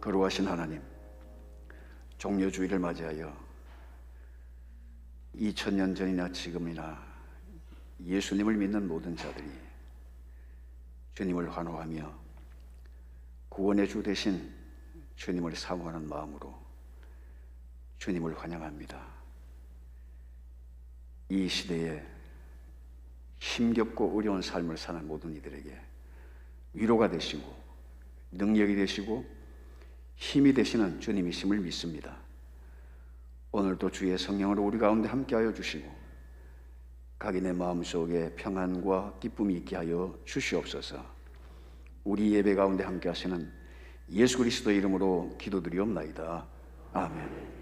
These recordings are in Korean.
거룩하신 하나님, 종려주의를 맞이하여 2000년 전이나 지금이나 예수님을 믿는 모든 자들이 주님을 환호하며 구원의 주 대신 주님을 사모하는 마음으로 주님을 환영합니다. 이 시대에 힘겹고 어려운 삶을 사는 모든 이들에게 위로가 되시고 능력이 되시고 힘이 되시는 주님이심을 믿습니다. 오늘도 주의 성령으로 우리 가운데 함께하여 주시고 각인의 마음속에 평안과 기쁨이 있게 하여 주시옵소서. 우리 예배 가운데 함께하시는 예수 그리스도의 이름으로 기도드리옵나이다. 아멘.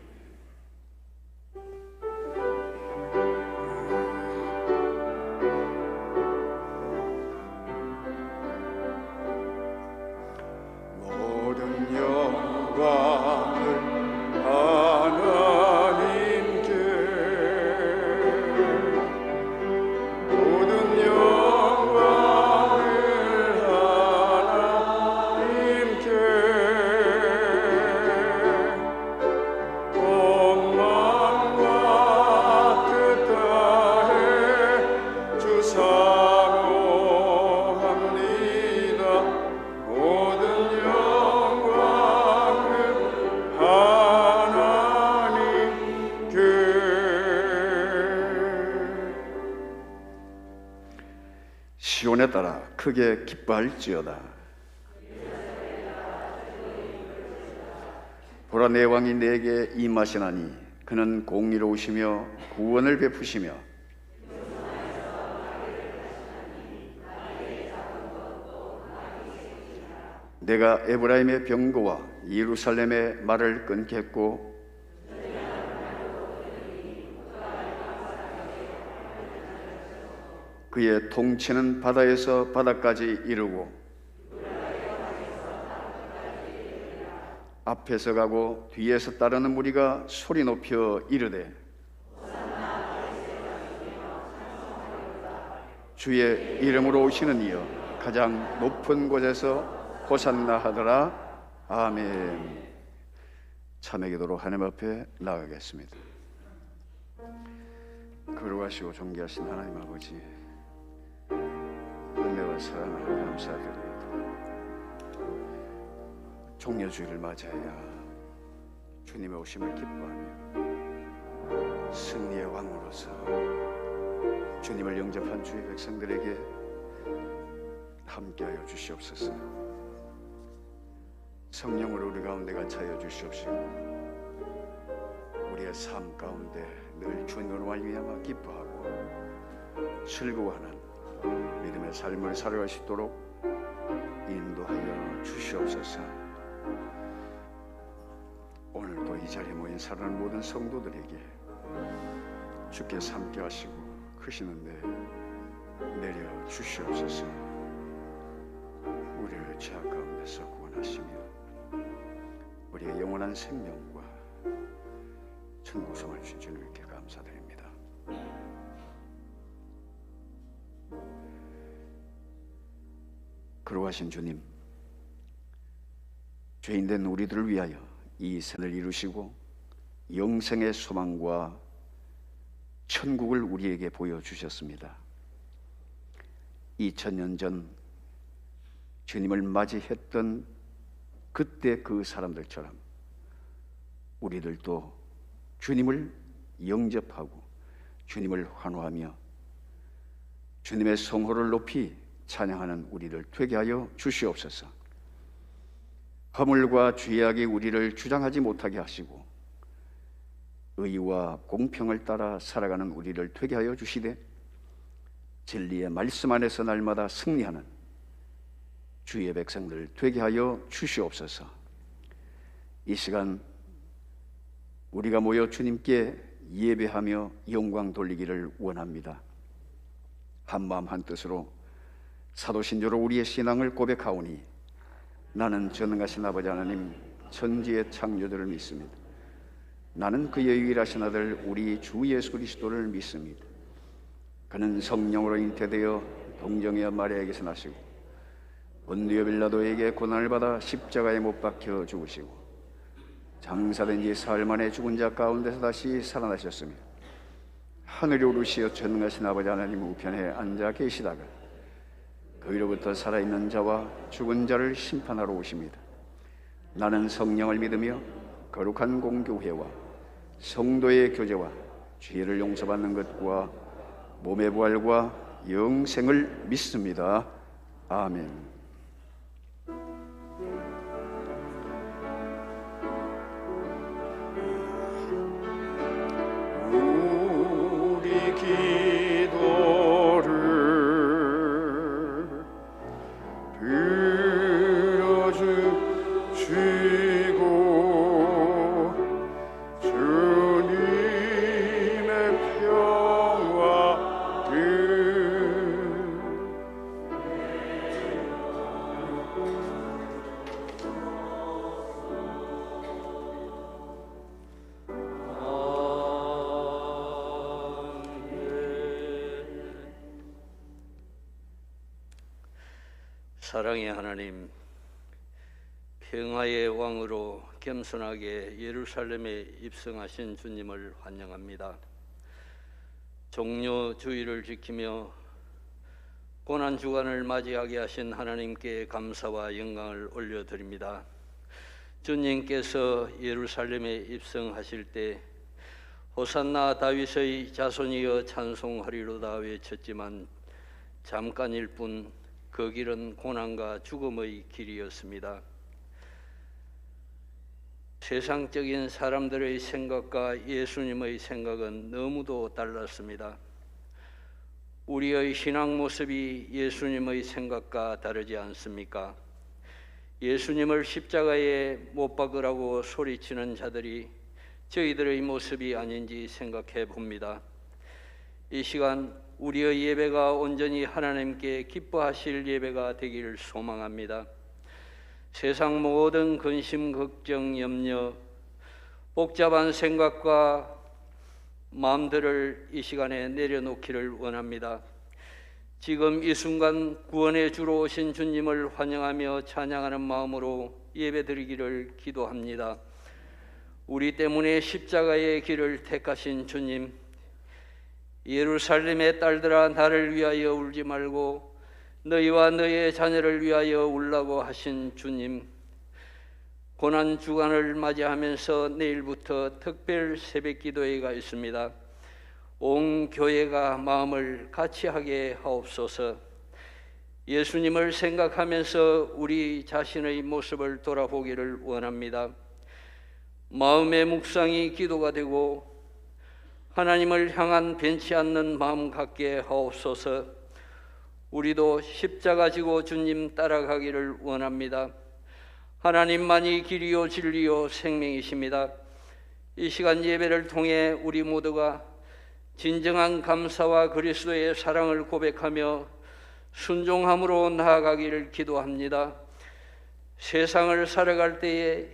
시온에 따라 크게 기뻐할지어다. 보라, 내 왕이 내게 임하시나니 그는 공의로우시며 구원을 베푸시며 내가 에브라임의 병거와 예루살렘의 말을 끊겠고 그의 통치는 바다에서 바다까지 이르고 앞에서 가고 뒤에서 따르는 무리가 소리 높여 이르되 주의 이름으로 오시는 이여 가장 높은 곳에서 호산나 하더라. 아멘. 참회 기도로 하나님 앞에 나가겠습니다. 거룩하시고 존귀하신 하나님 아버지, 은혜와 사랑을 감사드립니다. 종려주의를 맞이하여 주님의 오심을 기뻐하며 승리의 왕으로서 주님을 영접한 주의 백성들에게 함께하여 주시옵소서. 성령으로 우리 가운데 같이하여 주시옵시고 우리의 삶 가운데 늘 주님으로 말미암아 기뻐하고 즐거워하는 믿음의 삶을 살아갈 수 있도록 인도하여 주시옵소서. 오늘도 이 자리에 모인 사랑하는 모든 성도들에게 주께서 함께 하시고 크신 은혜 내려 주시옵소서. 우리를 죄악 가운데서 구원하시며 우리의 영원한 생명과 천국성을 주신 주님께 감사드립니다. 거룩하신 주님, 죄인된 우리들을 위하여 이 생을 이루시고 영생의 소망과 천국을 우리에게 보여주셨습니다. 2000년 전 주님을 맞이했던 그때 그 사람들처럼 우리들도 주님을 영접하고 주님을 환호하며 주님의 성호를 높이 찬양하는 우리를 되게 하여 주시옵소서. 허물과 죄악이 우리를 주장하지 못하게 하시고 의와 공평을 따라 살아가는 우리를 되게 하여 주시되 진리의 말씀 안에서 날마다 승리하는 주의 백성들 되게 하여 주시옵소서. 이 시간 우리가 모여 주님께 예배하며 영광 돌리기를 원합니다. 한마음 한뜻으로 사도신조로 우리의 신앙을 고백하오니 나는 전능하신 아버지 하나님 천지의 창조주를 믿습니다. 나는 그의 유일하신 아들 우리 주 예수 그리스도를 믿습니다. 그는 성령으로 잉태되어 동정의 마리아에게서 나시고 본디오 빌라도에게 고난을 받아 십자가에 못 박혀 죽으시고 장사된 지 사흘 만에 죽은 자 가운데서 다시 살아나셨으며 하늘에 오르시어 전능하신 아버지 하나님 우편에 앉아 계시다가 그위로부터 살아있는 자와 죽은 자를 심판하러 오십니다. 나는 성령을 믿으며 거룩한 공교회와 성도의 교제와 죄를 용서받는 것과 몸의 부활과 영생을 믿습니다. 아멘. 우리 기도를 들어주시고 주님의 사랑의 하나님, 평화의 왕으로 겸손하게 예루살렘에 입성하신 주님을 환영합니다. 종려 주일을 지키며 고난 주간을 맞이하게 하신 하나님께 감사와 영광을 올려드립니다. 주님께서 예루살렘에 입성하실 때 호산나 다윗의 자손이여 찬송하리로다 외쳤지만 잠깐일 뿐 그 길은 고난과 죽음의 길이었습니다. 세상적인 사람들의 생각과 예수님의 생각은 너무도 달랐습니다. 우리의 신앙 모습이 예수님의 생각과 다르지 않습니까? 예수님을 십자가에 못 박으라고 소리치는 자들이 저희들의 모습이 아닌지 생각해 봅니다. 이 시간 우리의 예배가 온전히 하나님께 기뻐하실 예배가 되기를 소망합니다. 세상 모든 근심, 걱정, 염려, 복잡한 생각과 마음들을 이 시간에 내려놓기를 원합니다. 지금 이 순간 구원의 주로 오신 주님을 환영하며 찬양하는 마음으로 예배드리기를 기도합니다. 우리 때문에 십자가의 길을 택하신 주님, 예루살렘의 딸들아 나를 위하여 울지 말고 너희와 너희의 자녀를 위하여 울라고 하신 주님, 고난 주간을 맞이하면서 내일부터 특별 새벽 기도회가 있습니다. 온 교회가 마음을 같이 하게 하옵소서. 예수님을 생각하면서 우리 자신의 모습을 돌아보기를 원합니다. 마음의 묵상이 기도가 되고 하나님을 향한 변치 않는 마음 갖게 하옵소서. 우리도 십자가 지고 주님 따라가기를 원합니다. 하나님만이 길이요 진리요 생명이십니다. 이 시간 예배를 통해 우리 모두가 진정한 감사와 그리스도의 사랑을 고백하며 순종함으로 나아가기를 기도합니다. 세상을 살아갈 때에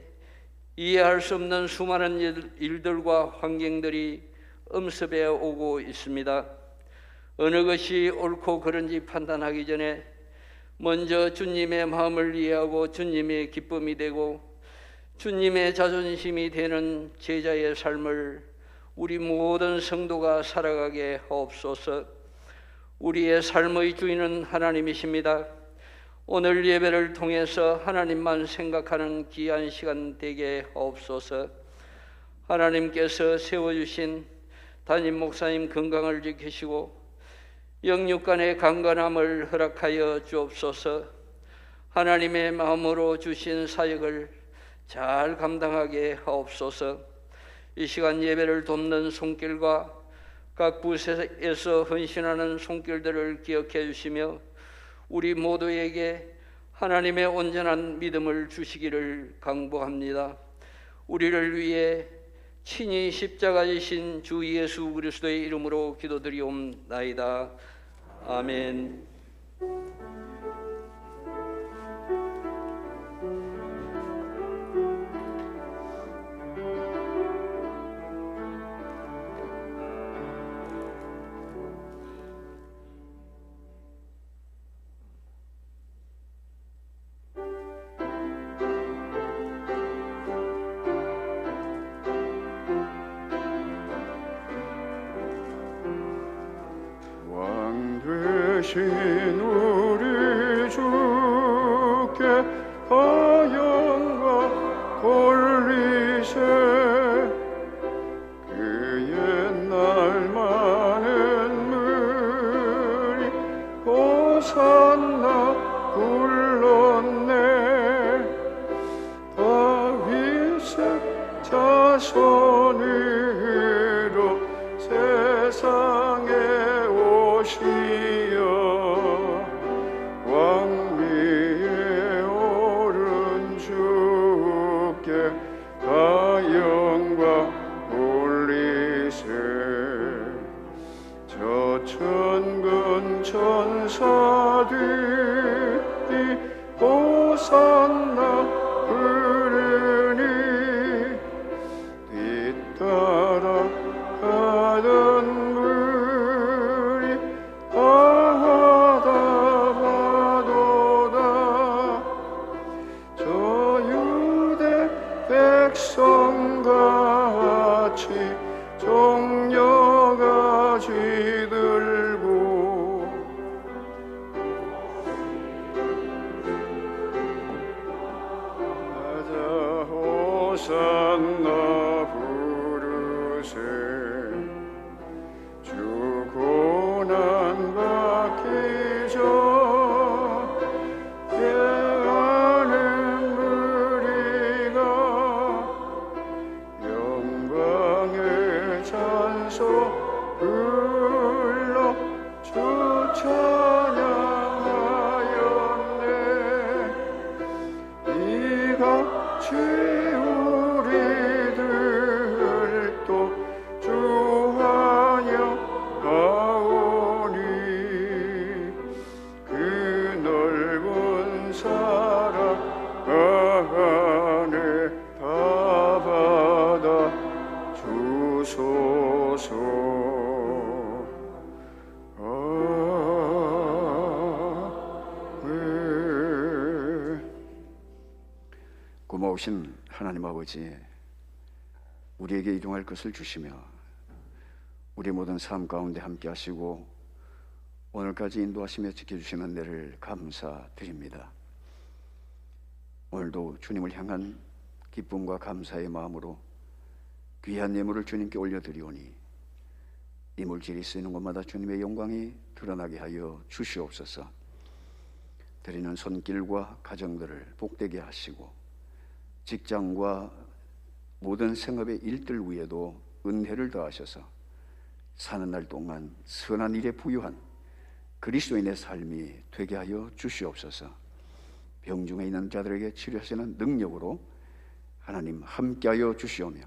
이해할 수 없는 수많은 일들과 환경들이 엄습해 오고 있습니다. 어느 것이 옳고 그른지 판단하기 전에 먼저 주님의 마음을 이해하고 주님의 기쁨이 되고 주님의 자존심이 되는 제자의 삶을 우리 모든 성도가 살아가게 하옵소서. 우리의 삶의 주인은 하나님이십니다. 오늘 예배를 통해서 하나님만 생각하는 귀한 시간 되게 하옵소서. 하나님께서 세워주신 담임 목사님 건강을 지키시고 영육간의 강건함을 허락하여 주옵소서. 하나님의 마음으로 주신 사역을 잘 감당하게 하옵소서. 이 시간 예배를 돕는 손길과 각 부서에서 헌신하는 손길들을 기억해 주시며 우리 모두에게 하나님의 온전한 믿음을 주시기를 강구합니다. 우리를 위해 친히 십자가 지신 주 예수 그리스도의 이름으로 기도드리옵나이다. 아멘. 되신 우리 주께 영광 돌리세. 그 옛날 많은 물이 호산나 불렀네. 다윗의 자손으로 세상에 오시어 왕위에 오른 주께 다 영광 돌리세. 저 천군 천사들이 호산나 부르니 뒤따라 가던 물이 다 받아도다. 저 유대 백성같이 종려가 쥐들고 가자 호산나 부르세. 주 고난 받기 전 깨어는 무리가 영광의 찬송 불러 주 찬양하였네. 이같이 우리들도 주 환영하오니 그 넓은 사랑 안에 다 받아 주소서. 고마우신 하나님 아버지, 우리에게 일용할 것을 주시며 우리 모든 삶 가운데 함께 하시고 오늘까지 인도하시며 지켜주신 은혜를 감사드립니다. 오늘도 주님을 향한 기쁨과 감사의 마음으로 귀한 예물을 주님께 올려드리오니 이 물질이 쓰이는 곳마다 주님의 영광이 드러나게 하여 주시옵소서. 드리는 손길과 가정들을 복되게 하시고 직장과 모든 생업의 일들 위에도 은혜를 더하셔서 사는 날 동안 선한 일에 부유한 그리스도인의 삶이 되게 하여 주시옵소서. 병중에 있는 자들에게 치료하시는 능력으로 하나님 함께하여 주시오며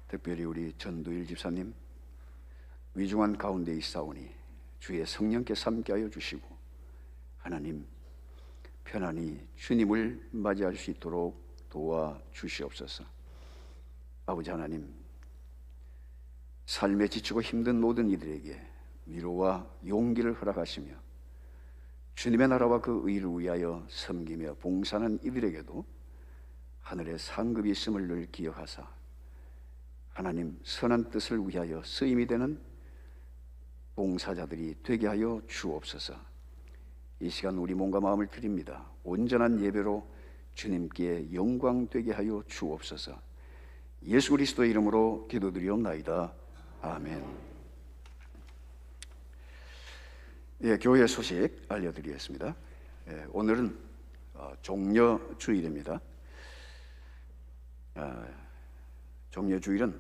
특별히 우리 전두일 집사님 위중한 가운데 있사오니 주의 성령께서 함께하여 주시고 하나님 편안히 주님을 맞이할 수 있도록 도와주시옵소서. 아버지 하나님, 삶에 지치고 힘든 모든 이들에게 위로와 용기를 허락하시며 주님의 나라와 그 의를 위하여 섬기며 봉사하는 이들에게도 하늘의 상급이 있음을 늘 기억하사 하나님 선한 뜻을 위하여 쓰임이 되는 봉사자들이 되게 하여 주옵소서. 이 시간 우리 몸과 마음을 드립니다. 온전한 예배로 주님께 영광 되게 하여 주옵소서. 예수 그리스도의 이름으로 기도드리옵나이다. 아멘. 예, 교회 소식 알려드리겠습니다. 예, 오늘은 종려주일입니다. 종려주일은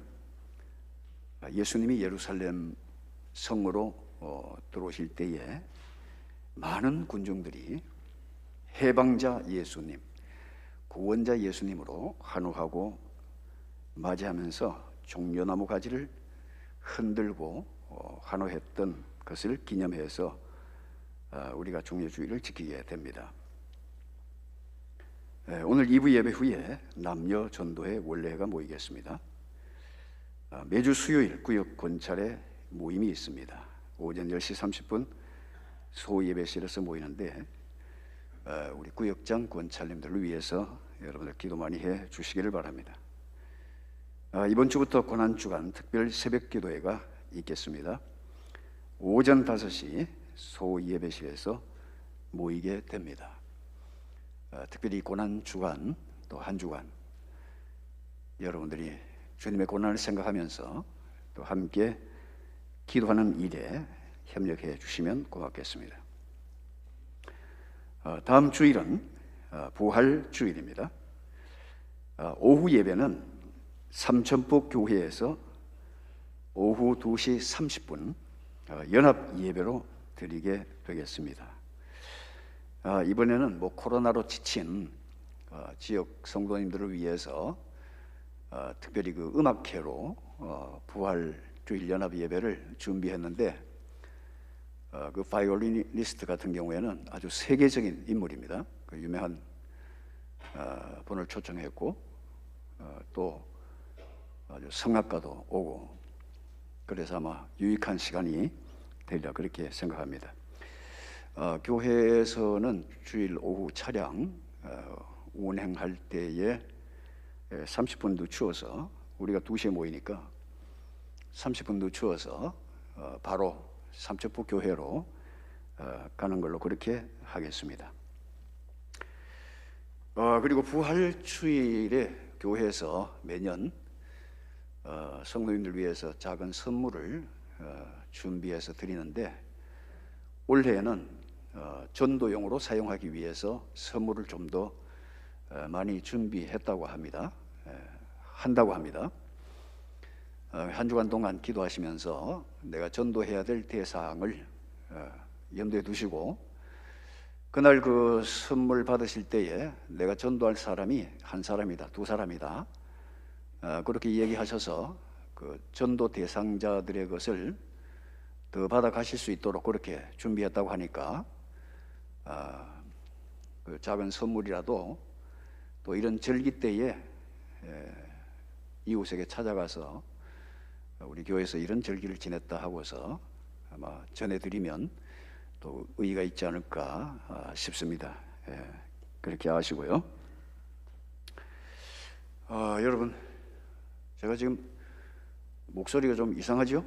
예수님이 예루살렘 성으로 들어오실 때에 많은 군중들이 해방자 예수님, 구원자 예수님으로 환호하고 맞이하면서 종려나무 가지를 흔들고 환호했던 것을 기념해서 우리가 종려주일을 지키게 됩니다. 오늘 2부 예배 후에 남녀 전도회 원례회가 모이겠습니다. 매주 수요일 구역 권찰에 모임이 있습니다. 오전 10시 30분 소예배실에서 모이는데 우리 구역장 권찰님들을 위해서 여러분들 기도 많이 해 주시기를 바랍니다. 이번 주부터 고난주간 특별 새벽 기도회가 있겠습니다. 오전 5시 소예배실에서 모이게 됩니다. 특별히 고난 주간 또 한 주간 여러분들이 주님의 고난을 생각하면서 또 함께 기도하는 일에 협력해 주시면 고맙겠습니다. 다음 주일은 부활 주일입니다. 오후 예배는 삼천포 교회에서 오후 2시 30분 연합 예배로 드리게 되겠습니다. 이번에는 코로나로 지친 지역 성도님들을 위해서 특별히 그 음악회로 부활 주일 연합 예배를 준비했는데 그 바이올리니스트 같은 경우에는 아주 세계적인 인물입니다. 그 유명한 분을 초청했고 또 아주 성악가도 오고 그래서 아마 유익한 시간이 되리라 그렇게 생각합니다. 교회에서는 주일 오후 차량 운행할 때에 30분 늦추어서 우리가 2시에 모이니까 30분 늦추어서 바로 삼천포 교회로 가는 걸로 그렇게 하겠습니다. 그리고 부활 주일에 교회에서 매년 성도님들 위해서 작은 선물을 준비해서 드리는데 올해는 전도용으로 사용하기 위해서 선물을 좀 더 많이 준비했다고 합니다. 한다고 합니다. 한 주간 동안 기도하시면서 내가 전도해야 될 대상을 염두에 두시고 그날 그 선물 받으실 때에 내가 전도할 사람이 한 사람이다, 두 사람이다 그렇게 얘기하셔서 그 전도 대상자들의 것을 더 받아 가실 수 있도록 그렇게 준비했다고 하니까 그 작은 선물이라도 또 이런 절기 때에 이웃에게 찾아가서 우리 교회에서 이런 절기를 지냈다 하고서 아마 전해드리면 또 의의가 있지 않을까 싶습니다. 그렇게 아시고요. 여러분, 제가 지금 목소리가 좀 이상하죠?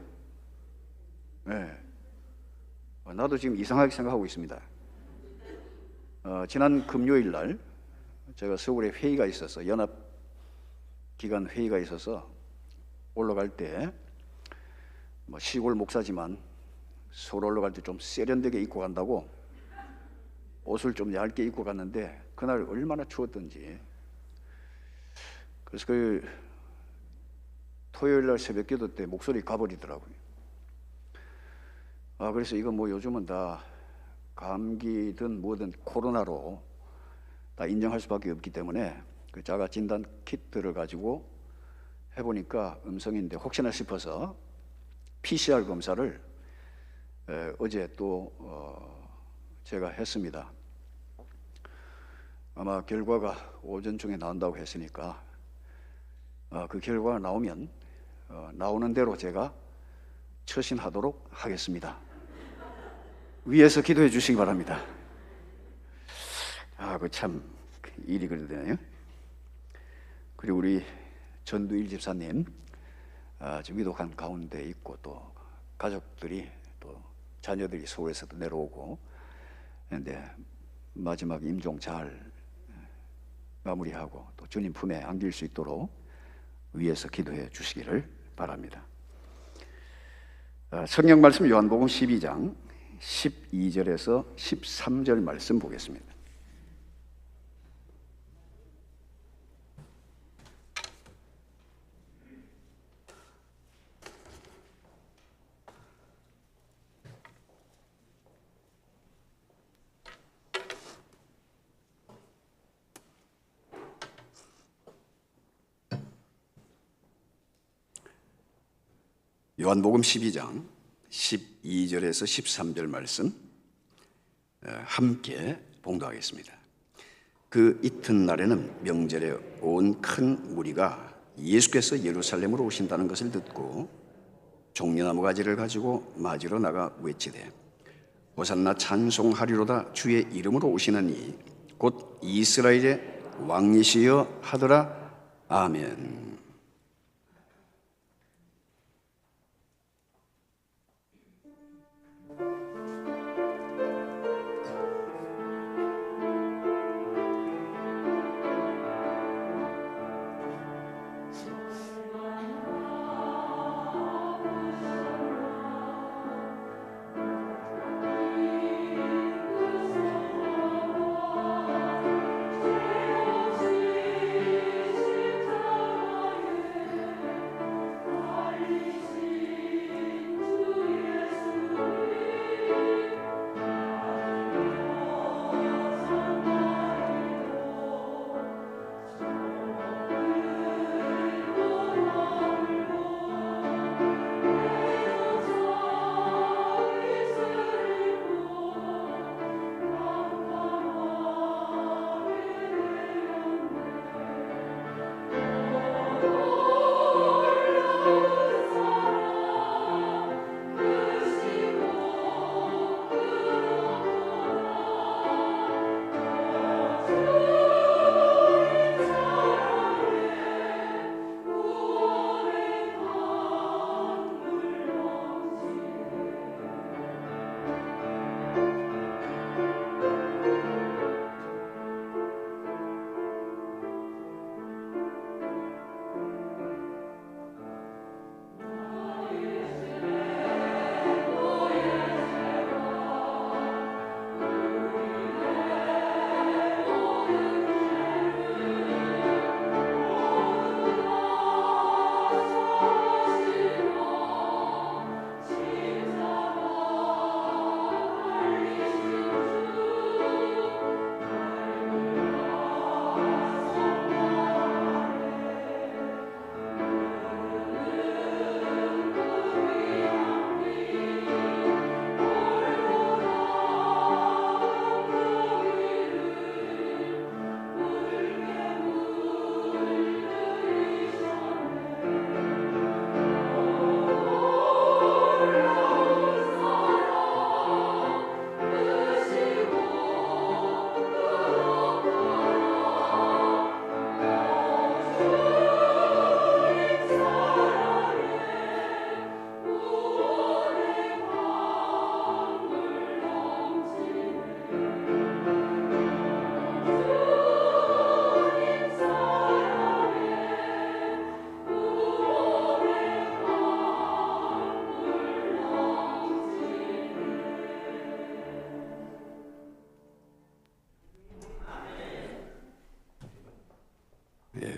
나도 지금 이상하게 생각하고 있습니다. 지난 금요일 날 제가 서울에 회의가 있어서 연합 기간 회의가 있어서 올라갈 때 시골 목사지만 서울 올라갈 때 좀 세련되게 입고 간다고 옷을 좀 얇게 입고 갔는데 그날 얼마나 추웠던지 그래서 그 토요일 날 새벽 기도 때 목소리 가버리더라고요. 그래서 이거 요즘은 다 감기든 뭐든 코로나로 다 인정할 수밖에 없기 때문에 그 자가 진단 키트를 가지고 해보니까 음성인데 혹시나 싶어서 PCR 검사를 어제 또 제가 했습니다. 아마 결과가 오전 중에 나온다고 했으니까 그 결과가 나오면 나오는 대로 제가 처신하도록 하겠습니다. 위에서 기도해 주시기 바랍니다. 그 참 일이 그래 되네요. 그리고 우리 전두일 집사님 지금 위독한 가운데 있고 또 가족들이 또 자녀들이 서울에서도 내려오고 그런데 마지막 임종 잘 마무리하고 또 주님 품에 안길 수 있도록 위에서 기도해 주시기를 바랍니다. 성경 말씀 요한복음 12장 12절에서 13절 말씀 보겠습니다. 요한복음 12장 12절에서 13절 말씀 함께 봉독하겠습니다. 그 이튿날에는 명절에 온 큰 무리가 예수께서 예루살렘으로 오신다는 것을 듣고 종려나무 가지를 가지고 맞으러 나가 외치되 호산나 찬송하리로다 주의 이름으로 오시는 이 곧 이스라엘의 왕이시여 하더라. 아멘.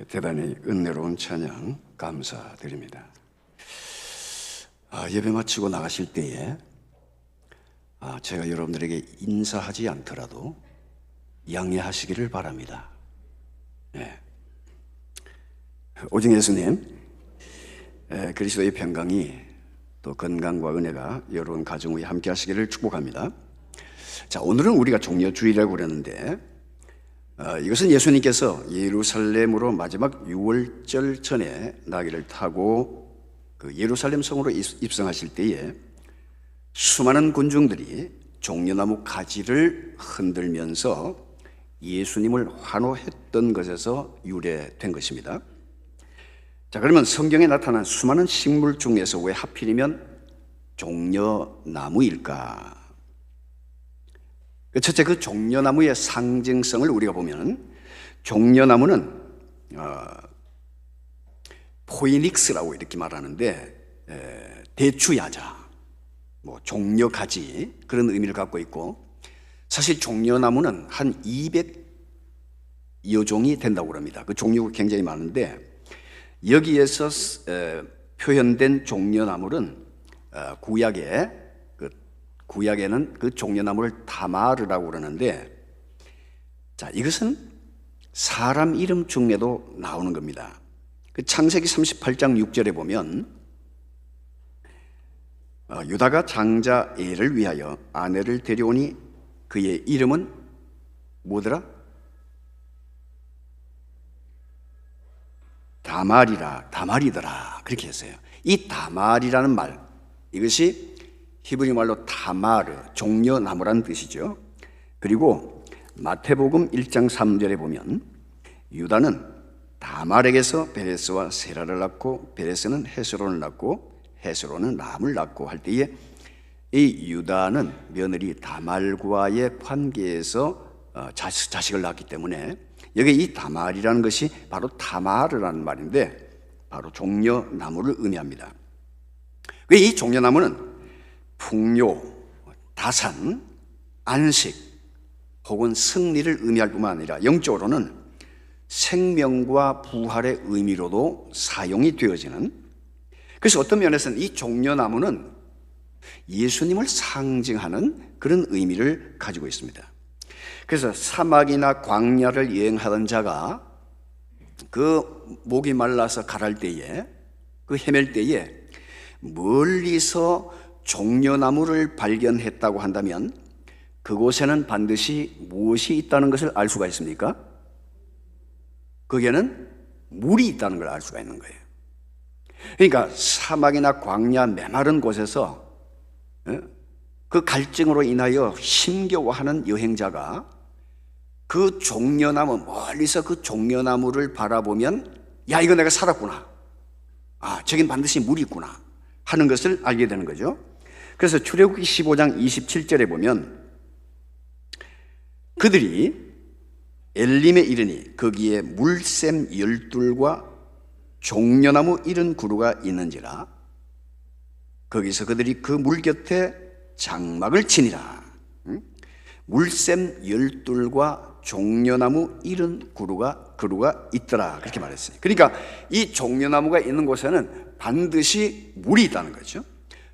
대단히 은혜로운 찬양 감사드립니다. 예배 마치고 나가실 때에 제가 여러분들에게 인사하지 않더라도 양해하시기를 바랍니다. 오직 예수님, 그리스도의 평강이 또 건강과 은혜가 여러분 가정 위에 함께 하시기를 축복합니다. 자, 오늘은 우리가 종려주일이라고 그러는데 이것은 예수님께서 예루살렘으로 마지막 유월절 전에 나귀를 타고 그 예루살렘 성으로 입성하실 때에 수많은 군중들이 종려나무 가지를 흔들면서 예수님을 환호했던 것에서 유래된 것입니다. 자, 그러면 성경에 나타난 수많은 식물 중에서 왜 하필이면 종려나무일까? 첫째, 그 종려나무의 상징성을 우리가 보면 종려나무는 포이닉스라고 이렇게 말하는데 대추야자, 종려가지 그런 의미를 갖고 있고, 사실 종려나무는 한 200여 종이 된다고 합니다. 그 종류가 굉장히 많은데 여기에서 표현된 종려나무는 구약에는 그 종려나무를 다마르라고 그러는데, 자, 이것은 사람 이름 중에도 나오는 겁니다. 그 창세기 38장 6절에 보면 유다가 장자 엘을 위하여 아내를 데려오니 그의 이름은 뭐더라? 다말이더라. 그렇게 했어요. 이 다말이라는 말, 이것이 히브리 말로 타마르, 종려나무라는 뜻이죠. 그리고 마태복음 1장 3절에 보면 유다는 다말에게서 베레스와 세라를 낳고 베레스는 헤스론을 낳고 헤스론은 람을 낳고 할 때에 이 유다는 며느리 다말과의 관계에서 자식을 낳기 때문에 여기 이 다말이라는 것이 바로 타마르라는 말인데 바로 종려나무를 의미합니다. 이 종려나무는 풍요, 다산, 안식 혹은 승리를 의미할 뿐만 아니라 영적으로는 생명과 부활의 의미로도 사용이 되어지는, 그래서 어떤 면에서는 이 종려나무는 예수님을 상징하는 그런 의미를 가지고 있습니다. 그래서 사막이나 광야를 여행하던 자가 그 목이 말라서 가랄 때에, 그 헤맬 때에 멀리서 종려나무를 발견했다고 한다면 그곳에는 반드시 무엇이 있다는 것을 알 수가 있습니까? 거기에는 물이 있다는 걸 알 수가 있는 거예요. 그러니까 사막이나 광야 메마른 곳에서 그 갈증으로 인하여 힘겨워하는 여행자가 그 종려나무, 멀리서 그 종려나무를 바라보면 야, 이거 내가 살았구나, 저긴 반드시 물이 있구나 하는 것을 알게 되는 거죠. 그래서 출애굽기 15장 27절에 보면 그들이 엘림에 이르니 거기에 물샘 12과 종려나무 70그루가 있는지라 거기서 그들이 그 물 곁에 장막을 치니라. 물샘 12과 종려나무 70그루가 있더라, 그렇게 말했어요. 그러니까 이 종려나무가 있는 곳에는 반드시 물이 있다는 거죠.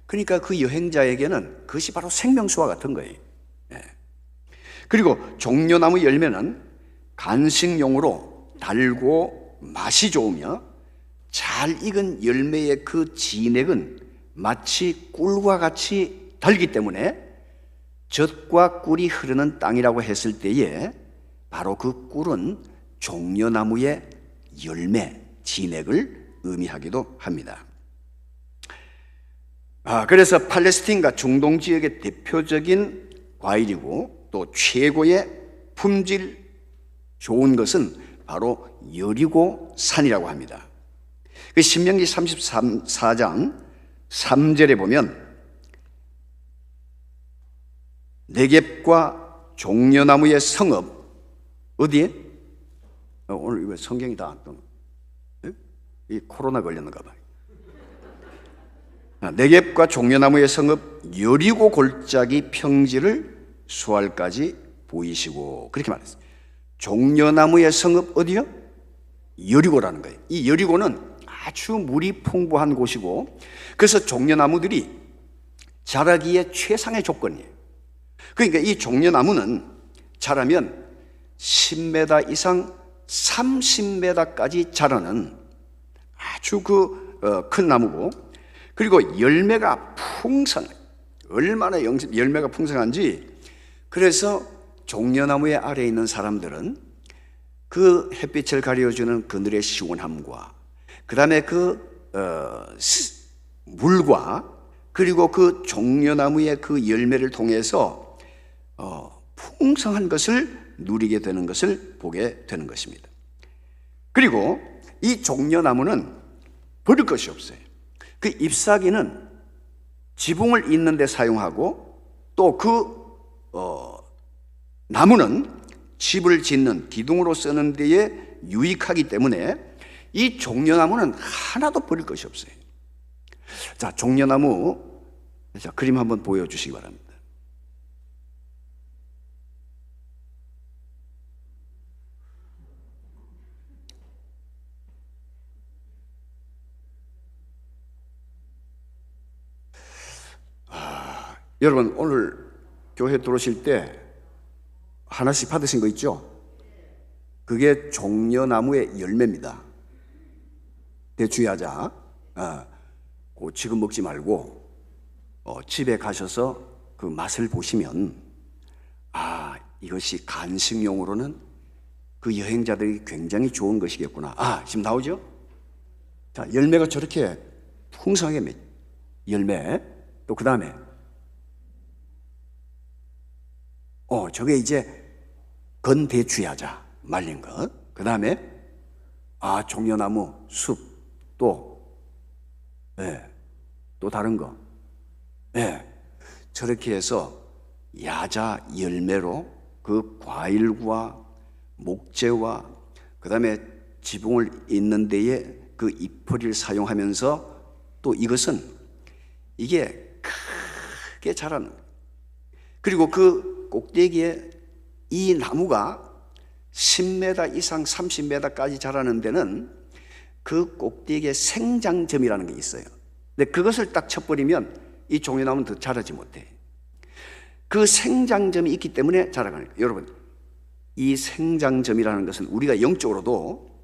그러니까 그 여행자에게는 그것이 바로 생명수와 같은 거예요. 그리고 종려나무 열매는 간식용으로 달고 맛이 좋으며 잘 익은 열매의 그 진액은 마치 꿀과 같이 달기 때문에 젖과 꿀이 흐르는 땅이라고 했을 때에 바로 그 꿀은 종려나무의 열매, 진액을 의미하기도 합니다. 그래서 팔레스틴과 중동 지역의 대표적인 과일이고 또 최고의 품질 좋은 것은 바로 여리고산이라고 합니다. 그 신명기 34장 3절에 보면 네겝과 종려나무의 성읍, 어디에? 오늘 이거 성경이 다 이 코로나 걸렸는가 봐요. 네겝과 종려나무의 성읍 여리고 골짜기 평지를 수알까지 보이시고, 그렇게 말했어요. 종려나무의 성읍 어디요? 여리고라는 거예요. 이 여리고는 아주 물이 풍부한 곳이고, 그래서 종려나무들이 자라기에 최상의 조건이에요. 그러니까 이 종려나무는 자라면 10m 이상 30m까지 자라는 아주 큰 나무고, 그리고 열매가 풍성해요. 얼마나 열매가 풍성한지, 그래서 종려나무의 아래에 있는 사람들은 그 햇빛을 가려주는 그늘의 시원함과 그 다음에 물과 그리고 그 종려나무의 그 열매를 통해서 풍성한 것을 누리게 되는 것을 보게 되는 것입니다. 그리고 이 종려나무는 버릴 것이 없어요. 그 잎사귀는 지붕을 잇는 데 사용하고, 또 나무는 집을 짓는 기둥으로 쓰는 데에 유익하기 때문에 이 종려나무는 하나도 버릴 것이 없어요. 자, 종려나무 그림 한번 보여주시기 바랍니다. 여러분, 오늘 교회 들어오실 때 하나씩 받으신 거 있죠? 그게 종려나무의 열매입니다. 대추야자. 지금 먹지 말고 집에 가셔서 그 맛을 보시면, 이것이 간식용으로는 그 여행자들이 굉장히 좋은 것이겠구나. 지금 나오죠? 자, 열매가 저렇게 풍성하게 열매. 또 그 다음에 저게 이제 건대추야자 말린 것. 그 다음에 종려나무 숲. 또 다른 거. 저렇게 해서 야자 열매로 그 과일과 목재와 그 다음에 지붕을 잇는 데에 그 잎뿌리를 사용하면서, 또 이것은 이게 크게 자라는 거예요. 그리고 그 꼭대기에 이 나무가 10m 이상 30m까지 자라는 데는 그 꼭대기에 생장점이라는 게 있어요. 근데 그것을 딱 쳐버리면 이 종려나무는 더 자라지 못해. 그 생장점이 있기 때문에 자라가는 거예요. 여러분, 이 생장점이라는 것은 우리가 영적으로도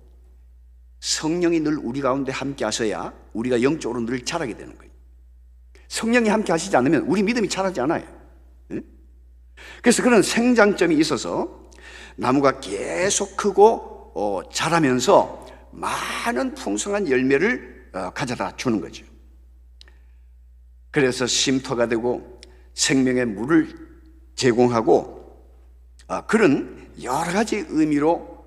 성령이 늘 우리 가운데 함께 하셔야 우리가 영적으로 늘 자라게 되는 거예요. 성령이 함께 하시지 않으면 우리 믿음이 자라지 않아요. 그래서 그런 생장점이 있어서 나무가 계속 크고 자라면서 많은 풍성한 열매를 가져다 주는 거죠. 그래서 쉼터가 되고 생명의 물을 제공하고, 그런 여러 가지 의미로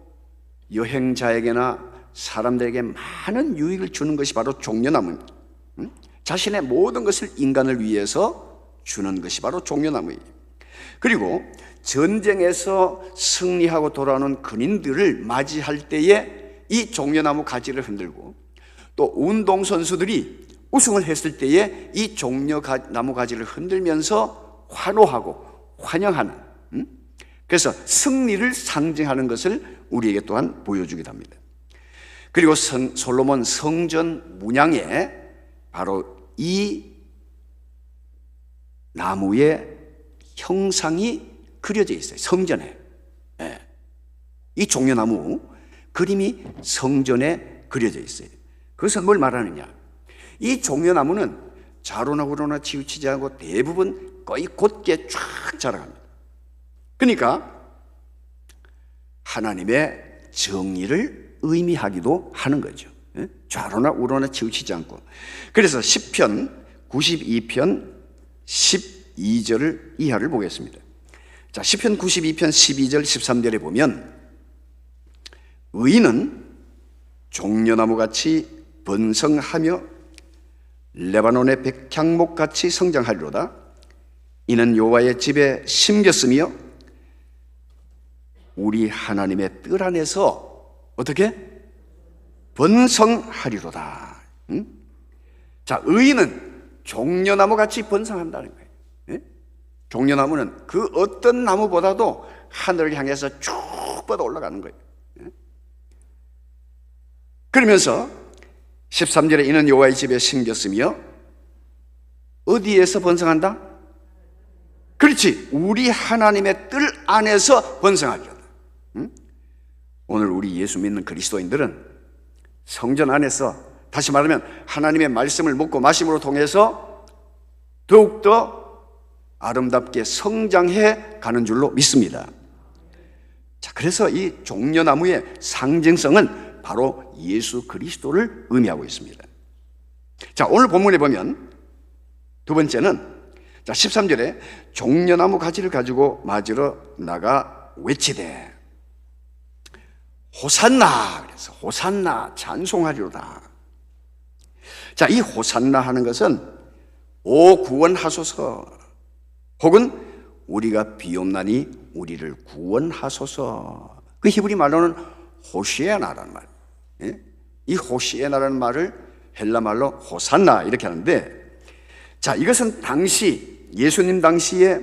여행자에게나 사람들에게 많은 유익을 주는 것이 바로 종려나무입니다. 자신의 모든 것을 인간을 위해서 주는 것이 바로 종려나무예요. 그리고 전쟁에서 승리하고 돌아오는 군인들을 맞이할 때에 이 종려나무 가지를 흔들고, 또 운동선수들이 우승을 했을 때에 이 종려나무 가지를 흔들면서 환호하고 환영하는, 그래서 승리를 상징하는 것을 우리에게 또한 보여주기도 합니다. 그리고 솔로몬 성전 문양에 바로 이 나무의 형상이 그려져 있어요. 성전에. 이 종려나무 그림이 성전에 그려져 있어요. 그것은 뭘 말하느냐? 이 종려나무는 좌로나 우로나 치우치지 않고 대부분 거의 곧게 쫙 자라갑니다. 그러니까 하나님의 정의를 의미하기도 하는 거죠. 좌로나 우로나 치우치지 않고. 그래서 시편 92편 12절을 이하를 보겠습니다. 자, 시편 92편 12절 13절에 보면, 의인은 종려나무같이 번성하며 레바논의 백향목같이 성장하리로다. 이는 여호와의 집에 심겼으며 우리 하나님의 뜰 안에서 어떻게? 번성하리로다. 자, 의인은 종려나무같이 번성한다는 거예요. 종려나무는 그 어떤 나무보다도 하늘을 향해서 쭉 뻗어 올라가는 거예요. 그러면서 13절에 이는 여호와의 집에 심겼으며 어디에서 번성한다? 그렇지, 우리 하나님의 뜰 안에서 번성하리로다. 오늘 우리 예수 믿는 그리스도인들은 성전 안에서, 다시 말하면 하나님의 말씀을 먹고 마심으로 통해서 더욱더 아름답게 성장해 가는 줄로 믿습니다. 자, 그래서 이 종려나무의 상징성은 바로 예수 그리스도를 의미하고 있습니다. 자, 오늘 본문에 보면 두 번째는, 자, 13절에 종려나무 가지를 가지고 맞으러 나가 외치되 호산나, 그래서 호산나 찬송하리로다. 자, 이 호산나 하는 것은 오 구원하소서, 혹은 우리가 비옵나니 우리를 구원하소서, 그 히브리 말로는 호시에나라는 말. 이 호시에나라는 말을 헬라 말로 호산나 이렇게 하는데, 자, 이것은 당시 예수님 당시에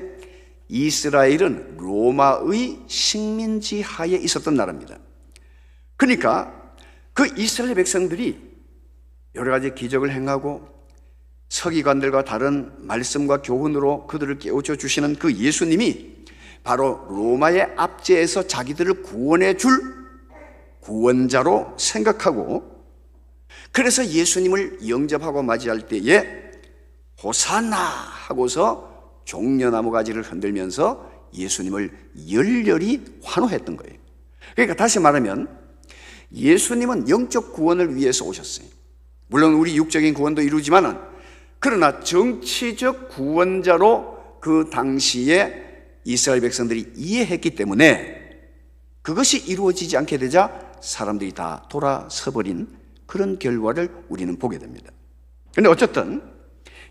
이스라엘은 로마의 식민지 하에 있었던 나라입니다. 그러니까 그 이스라엘 백성들이 여러 가지 기적을 행하고 서기관들과 다른 말씀과 교훈으로 그들을 깨우쳐 주시는 그 예수님이 바로 로마의 압제에서 자기들을 구원해 줄 구원자로 생각하고, 그래서 예수님을 영접하고 맞이할 때에 호산나 하고서 종려나무 가지를 흔들면서 예수님을 열렬히 환호했던 거예요. 그러니까 다시 말하면 예수님은 영적 구원을 위해서 오셨어요. 물론 우리 육적인 구원도 이루지만은, 그러나 정치적 구원자로 그 당시에 이스라엘 백성들이 이해했기 때문에 그것이 이루어지지 않게 되자 사람들이 다 돌아서버린 그런 결과를 우리는 보게 됩니다. 그런데 어쨌든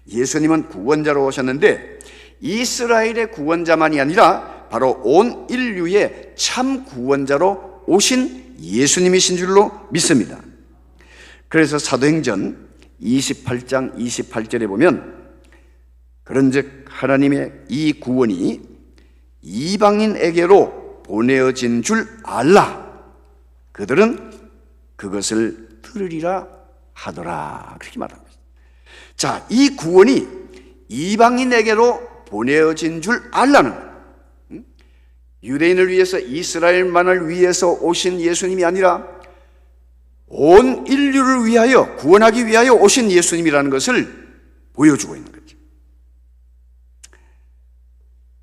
예수님은 구원자로 오셨는데 이스라엘의 구원자만이 아니라 바로 온 인류의 참 구원자로 오신 예수님이신 줄로 믿습니다. 그래서 사도행전 28장 28절에 보면 그런즉 하나님의 이 구원이 이방인에게로 보내어진 줄 알라, 그들은 그것을 들으리라 하더라, 그렇게 말합니다. 자, 이 구원이 이방인에게로 보내어진 줄 알라는, 유대인을 위해서, 이스라엘만을 위해서 오신 예수님이 아니라 온 인류를 위하여, 구원하기 위하여 오신 예수님이라는 것을 보여주고 있는 거죠.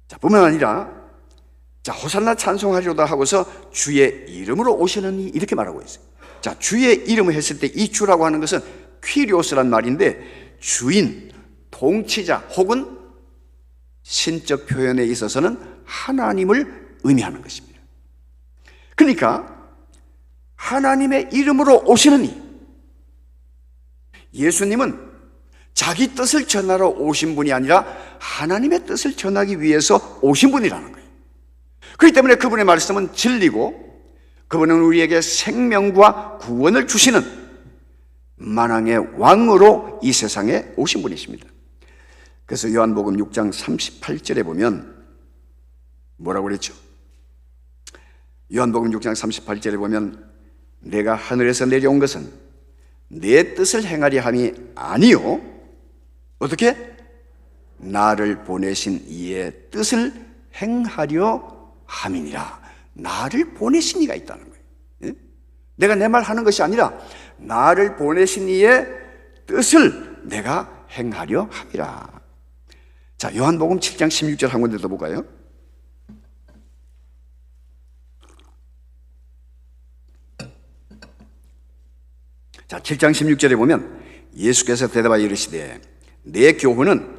자, 뿐만 아니라, 자, 호산나 찬송하리로다 하고서 주의 이름으로 오시는 이, 이렇게 말하고 있어요. 자, 주의 이름을 했을 때 이 주라고 하는 것은 퀴리오스란 말인데, 주인, 통치자 혹은 신적 표현에 있어서는 하나님을 의미하는 것입니다. 그러니까 하나님의 이름으로 오시는 이, 예수님은 자기 뜻을 전하러 오신 분이 아니라 하나님의 뜻을 전하기 위해서 오신 분이라는 거예요. 그렇기 때문에 그분의 말씀은 진리고, 그분은 우리에게 생명과 구원을 주시는 만왕의 왕으로 이 세상에 오신 분이십니다. 그래서 요한복음 6장 38절에 보면 뭐라고 그랬죠? 요한복음 6장 38절에 보면 내가 하늘에서 내려온 것은 내 뜻을 행하려 함이 아니요, 어떻게? 나를 보내신 이의 뜻을 행하려 함이니라. 나를 보내신 이가 있다는 거예요. 예? 내가 내 말 하는 것이 아니라 나를 보내신 이의 뜻을 내가 행하려 함이라. 자, 요한복음 7장 16절 한 군데 더 볼까요? 자, 7장 16절에 보면 예수께서 대답하여 이르시되 내 교훈은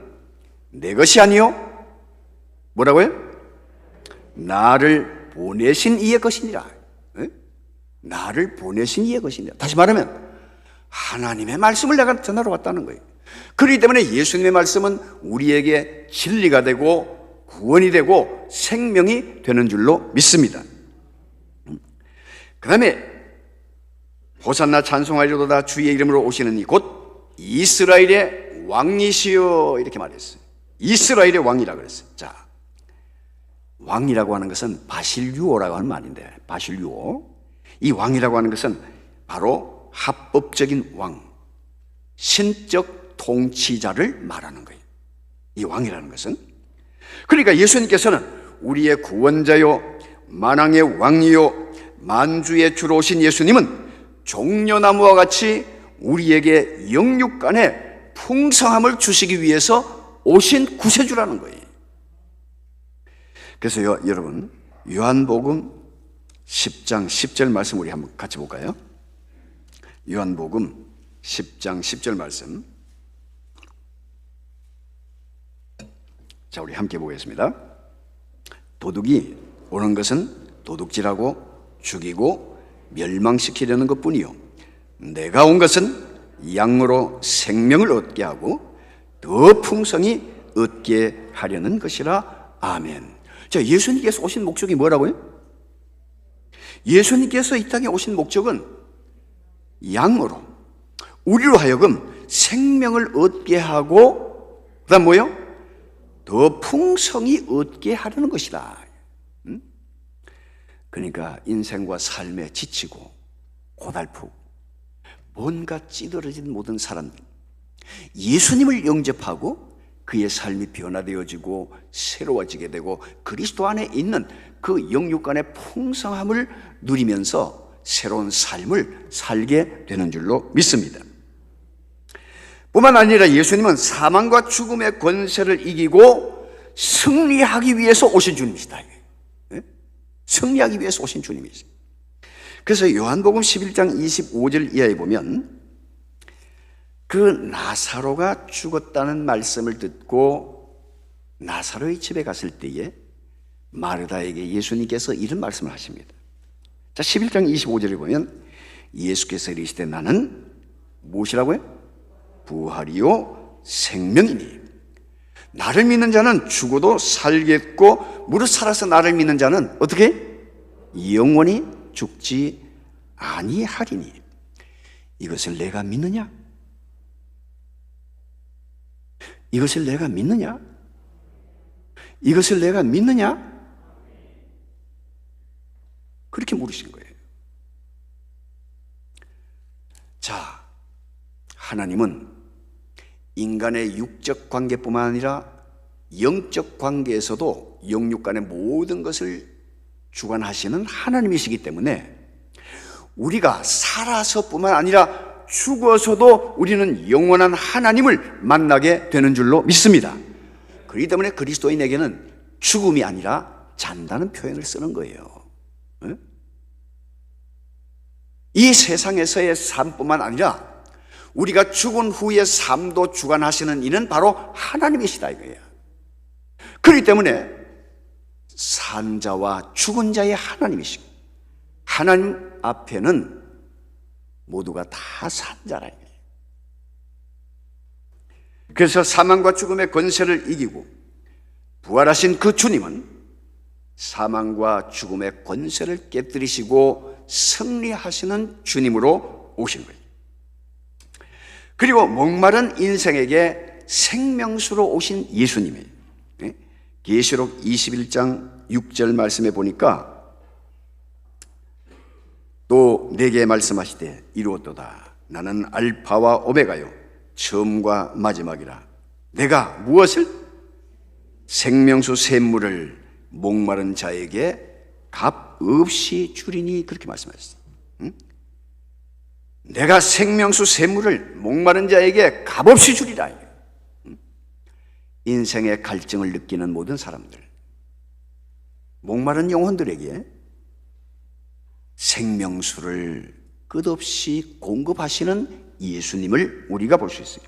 내 것이 아니요, 뭐라고요? 나를 보내신 이의 것이니라. 에? 나를 보내신 이의 것이니라. 다시 말하면 하나님의 말씀을 내가 전하러 왔다는 거예요. 그렇기 때문에 예수님의 말씀은 우리에게 진리가 되고 구원이 되고 생명이 되는 줄로 믿습니다. 그 다음에 호산나 찬송하리로다 주의 이름으로 오시는 이 곧 이스라엘의 왕이시여, 이렇게 말했어요. 이스라엘의 왕이라 그랬어요. 자, 왕이라고 하는 것은 바실류오라고 하는 말인데, 바실류오, 이 왕이라고 하는 것은 바로 합법적인 왕, 신적 통치자를 말하는 거예요. 이 왕이라는 것은. 그러니까 예수님께서는 우리의 구원자요, 만왕의 왕이요, 만주의 주로 오신 예수님은 종려나무와 같이 우리에게 영육간의 풍성함을 주시기 위해서 오신 구세주라는 거예요. 그래서 여러분, 요한복음 10장 10절 말씀 우리 한번 같이 볼까요? 요한복음 10장 10절 말씀. 자, 우리 함께 보겠습니다. 도둑이 오는 것은 도둑질하고 죽이고 멸망시키려는 것뿐이요, 내가 온 것은 양으로 생명을 얻게 하고 더 풍성히 얻게 하려는 것이라. 아멘. 자, 예수님께서 오신 목적이 뭐라고요? 예수님께서 이 땅에 오신 목적은 양으로 우리로 하여금 생명을 얻게 하고, 그 다음 뭐요? 더 풍성히 얻게 하려는 것이다. 그러니까 인생과 삶에 지치고 고달프고 뭔가 찌들어진 모든 사람들, 예수님을 영접하고 그의 삶이 변화되어지고 새로워지게 되고 그리스도 안에 있는 그 영육간의 풍성함을 누리면서 새로운 삶을 살게 되는 줄로 믿습니다. 뿐만 아니라 예수님은 사망과 죽음의 권세를 이기고 승리하기 위해서 오신 주님이시다. 승리하기 위해서 오신 주님이시다. 그래서 요한복음 11장 25절 이하에 보면 그 나사로가 죽었다는 말씀을 듣고 나사로의 집에 갔을 때에 마르다에게 예수님께서 이런 말씀을 하십니다. 자, 11장 25절에 보면 예수께서 이르시되 나는 무엇이라고요? 부활이요 생명이니 나를 믿는 자는 죽어도 살겠고 무릇 살아서 나를 믿는 자는 어떻게? 영원히 죽지 아니하리니. 이것을 내가 믿느냐? 이것을 내가 믿느냐? 이것을 내가 믿느냐? 그렇게 물으신 거예요. 자, 하나님은 인간의 육적 관계뿐만 아니라 영적 관계에서도 영육 간의 모든 것을 주관하시는 하나님이시기 때문에 우리가 살아서뿐만 아니라 죽어서도 우리는 영원한 하나님을 만나게 되는 줄로 믿습니다. 그렇기 때문에 그리스도인에게는 죽음이 아니라 잔다는 표현을 쓰는 거예요. 이 세상에서의 삶뿐만 아니라 우리가 죽은 후의 삶도 주관하시는 이는 바로 하나님이시다 이거예요. 그렇기 때문에 산 자와 죽은 자의 하나님이시고 하나님 앞에는 모두가 다 산 자라 이거예요. 그래서 사망과 죽음의 권세를 이기고 부활하신 그 주님은 사망과 죽음의 권세를 깨뜨리시고 승리하시는 주님으로 오신 거예요. 그리고 목마른 인생에게 생명수로 오신 예수님이에요. 계시록 21장 6절 말씀에 보니까 또 내게 말씀하시되 이루었도다. 나는 알파와 오메가요 처음과 마지막이라. 내가 무엇을? 생명수 샘물을 목마른 자에게 값 없이 주리니. 그렇게 말씀하셨어요. 내가 생명수 샘물을 목마른 자에게 값없이 주리라. 인생의 갈증을 느끼는 모든 사람들, 목마른 영혼들에게 생명수를 끝없이 공급하시는 예수님을 우리가 볼 수 있어요.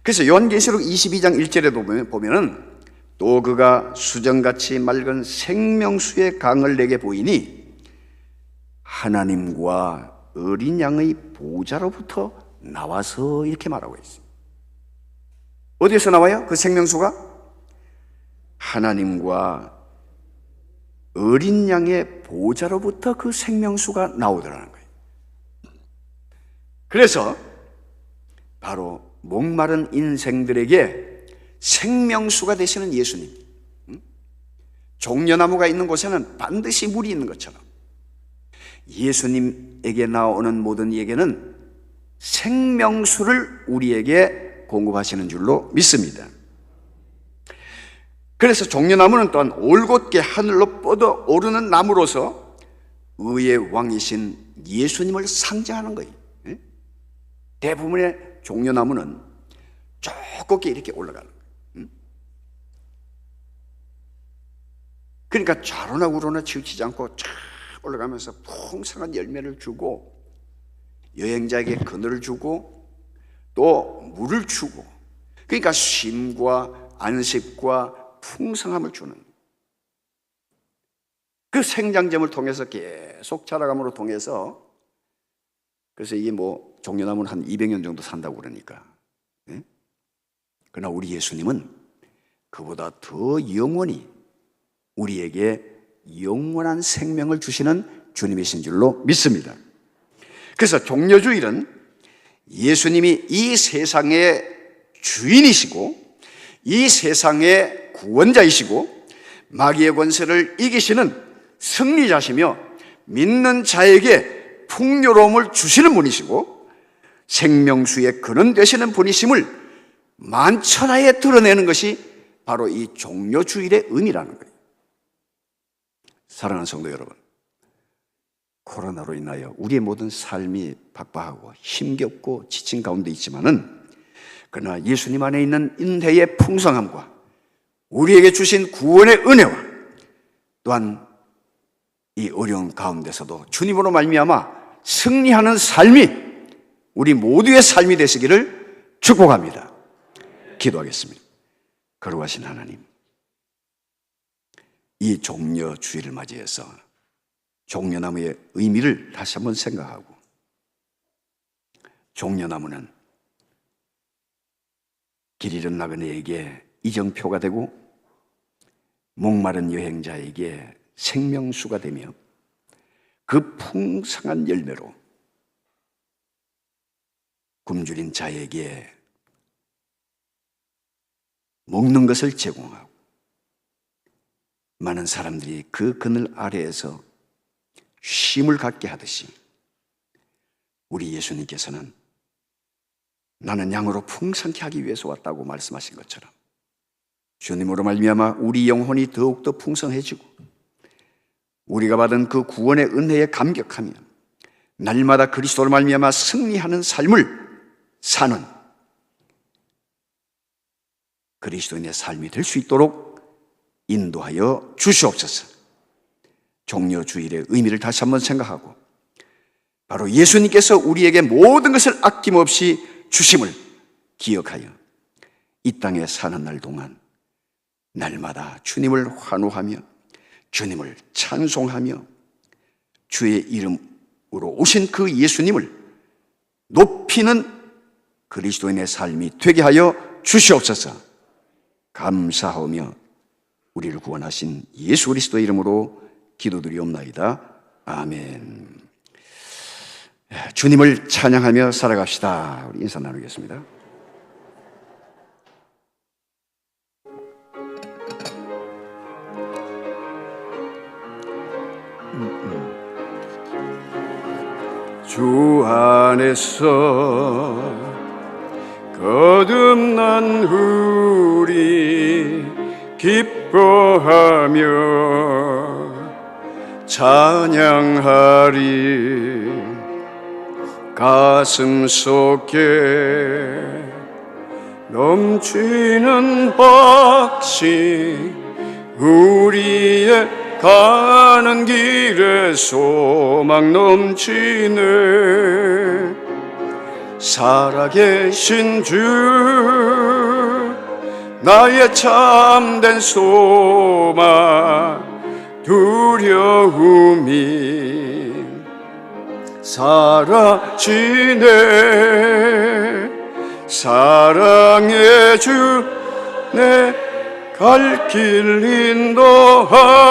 그래서 요한계시록 22장 1절에도 보면은 또 그가 수정같이 맑은 생명수의 강을 내게 보이니 하나님과 어린 양의 보좌로부터 나와서 이렇게 말하고 있어요. 어디에서 나와요? 그 생명수가? 하나님과 어린 양의 보좌로부터 그 생명수가 나오더라는 거예요. 그래서 바로 목마른 인생들에게 생명수가 되시는 예수님, 종려나무가 있는 곳에는 반드시 물이 있는 것처럼 예수님에게 나오는 모든 이에게는 생명수를 우리에게 공급하시는 줄로 믿습니다. 그래서 종려나무는 또한 올곧게 하늘로 뻗어 오르는 나무로서 의의 왕이신 예수님을 상징하는 거예요. 대부분의 종려나무는 좁게 이렇게 올라가는 거예요. 그러니까 좌로나 우로나 치우치지 않고 쫙 올라가면서 풍성한 열매를 주고 여행자에게 그늘을 주고 또 물을 주고, 그러니까 쉼과 안식과 풍성함을 주는, 그 생장점을 통해서 계속 자라감으로 통해서, 그래서 이게 뭐 종려나무는 한 200년 정도 산다고 그러니까. 그러나 우리 예수님은 그보다 더 영원히 우리에게 영원한 생명을 주시는 주님이신 줄로 믿습니다. 그래서 종려주일은 예수님이 이 세상의 주인이시고 이 세상의 구원자이시고 마귀의 권세를 이기시는 승리자시며 믿는 자에게 풍요로움을 주시는 분이시고 생명수의 근원 되시는 분이심을 만천하에 드러내는 것이 바로 이 종려주일의 의미라는 거예요. 사랑하는 성도 여러분, 코로나로 인하여 우리의 모든 삶이 팍팍하고 힘겹고 지친 가운데 있지만은, 그러나 예수님 안에 있는 은혜의 풍성함과 우리에게 주신 구원의 은혜와 또한 이 어려운 가운데서도 주님으로 말미암아 승리하는 삶이 우리 모두의 삶이 되시기를 축복합니다. 기도하겠습니다. 거룩하신 하나님, 이 종려주일을 맞이해서 종려나무의 의미를 다시 한번 생각하고, 종려나무는 길 잃은 나그네에게 이정표가 되고 목마른 여행자에게 생명수가 되며 그 풍성한 열매로 굶주린 자에게 먹는 것을 제공하고 많은 사람들이 그 그늘 아래에서 쉼을 갖게 하듯이 우리 예수님께서는 나는 양으로 풍성케 하기 위해서 왔다고 말씀하신 것처럼 주님으로 말미암아 우리 영혼이 더욱더 풍성해지고 우리가 받은 그 구원의 은혜에 감격하며 날마다 그리스도로 말미암아 승리하는 삶을 사는 그리스도인의 삶이 될 수 있도록 인도하여 주시옵소서. 종려주일의 의미를 다시 한번 생각하고 바로 예수님께서 우리에게 모든 것을 아낌없이 주심을 기억하여 이 땅에 사는 날 동안 날마다 주님을 환호하며 주님을 찬송하며 주의 이름으로 오신 그 예수님을 높이는 그리스도인의 삶이 되게 하여 주시옵소서. 감사하며 우리를 구원하신 예수 그리스도의 이름으로 기도드리옵나이다. 아멘. 주님을 찬양하며 살아갑시다. 우리 인사 나누겠습니다. 주 안에서 거듭난 우리 기뻐하며 찬양하리. 가슴 속에 넘치는 확신, 우리의 가는 길에 소망 넘치네. 살아계신 주, 나의 참된 소망, 두려움이 사라지네. 사랑의 주, 내 갈 길 인도하니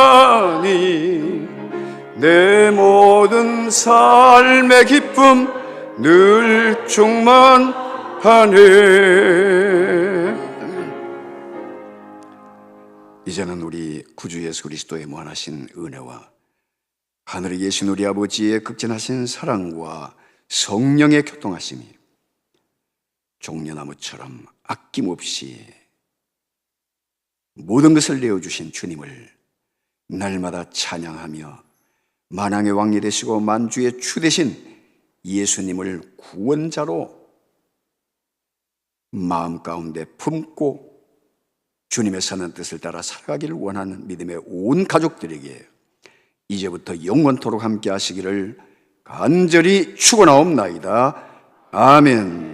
내 모든 삶의 기쁨 늘 충만하네. 이제는 우리 구주 예수 그리스도의 무한하신 은혜와 하늘에 계신 우리 아버지의 극진하신 사랑과 성령의 교통하심이 종려나무처럼 아낌없이 모든 것을 내어주신 주님을 날마다 찬양하며 만왕의 왕이 되시고 만주의 주 되신 예수님을 구원자로 마음 가운데 품고 주님의 선한 뜻을 따라 살아가기를 원하는 믿음의 온 가족들에게 이제부터 영원토록 함께 하시기를 간절히 축원하옵나이다. 아멘.